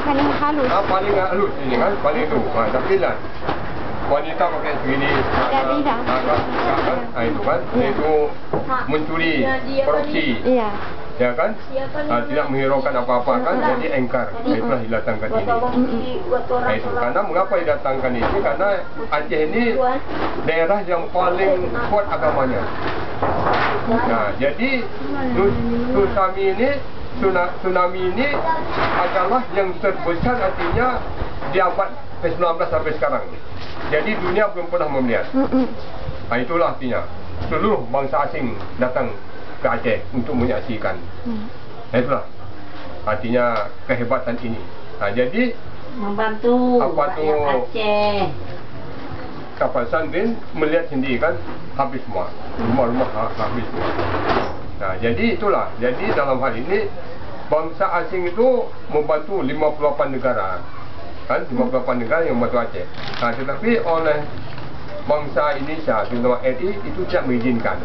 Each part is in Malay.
paling halus. Paling halus ini kan, paling itu. Tapi lah wanita pakai segini itu kan, itu mencuri, korupsi. Iya. Ya kan, tidak menghiraukan apa-apa kan, jadi engkar. Itulah didatangkan ini. Itu karena mengapa didatangkan ini? Karena Aceh ini daerah yang paling kuat agamanya. Nah, jadi tsunami ini adalah yang terbesar, artinya di abad ke-19 sampai sekarang. Jadi dunia belum pernah melihat. Nah, itulah artinya seluruh bangsa asing datang ke Aceh untuk menyaksikan. Itulah artinya kehebatan ini. Nah, jadi membantu rakyat Aceh. Kapal Sandin melihat sendiri kan, habis semua, rumah-rumah habis semua. Nah, jadi itulah. Jadi dalam hal ini bangsa asing itu membantu 58 negara, kan, 58 negara yang membantu Aceh. Nah, tetapi oleh bangsa Indonesia, terutama RI itu tidak mengizinkan.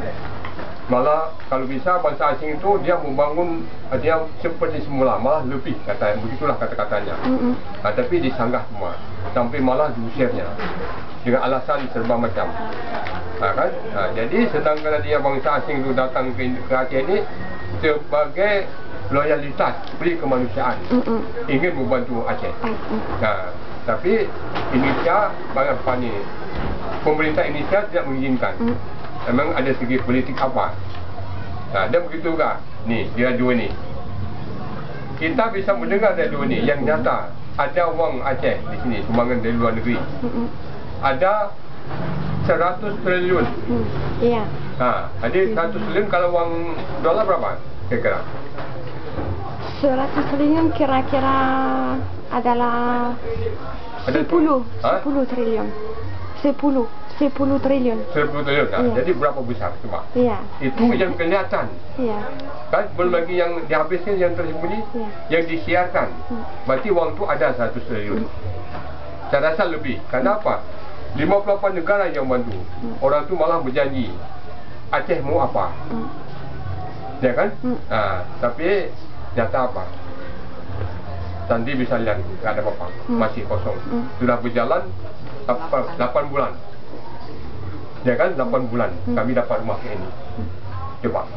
Malah kalau bisa bangsa asing itu dia membangun dia seperti semula, malah lebih katanya, begitulah kata-katanya. Nah, tapi disanggah semua, sampai malah diusirnya dengan alasan serba macam. Nah, kan? Nah, jadi sedangkan dia bangsa asing itu datang ke Aceh ini sebagai loyalitas, beri kemanusiaan, ingin membantu Aceh. Nah, tapi Indonesia banyak panik. Pemerintah Indonesia tidak mengizinkan. Memang ada segi politik apa? Nah, dan begitu juga. Nih, dia dua ni. Kita bisa mendengar dari dua ni yang nyata. Ada wang Aceh di sini, sumbangan dari luar negeri. Ada 100 triliun. Iya. Nah, ada 100 triliun, kalau wang dolar berapa? Kira-kira? 100 triliun kira-kira adalah 10 triliun. 10 triliun. 10 triliun. Nah, iya. Jadi berapa besar coba? Iya. Itu yang kelihatan. Iya. Kan belum lagi yang dihabiskan, yang tersembunyi, yang disiarkan. Berarti wang itu ada 100 triliun. Saya rasa lebih. Kenapa? 58 negara yang bantu. Orang tu malah berjanji Aceh mau apa? Ya kan? Nah, tapi nyata apa? Nanti bisa lihat, nggak ada apa-apa, masih kosong. Sudah berjalan 8 bulan. Ya kan, 8 bulan kami dapat rumah kayak ini. Coba.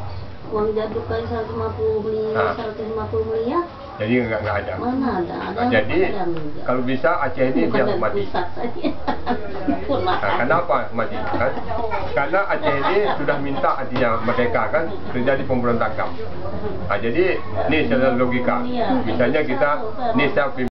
Uang jaduk kali 150 miliar. Jadi nggak ada. Mana ada? Nah, jadi kalau bisa Aceh ini dia mati. Nah, kenapa mati? Kan? Karena Aceh ini sudah minta artinya merdeka kan, terjadi pemberontakan. Nah, jadi ini secara logika. Misalnya kita, ini saya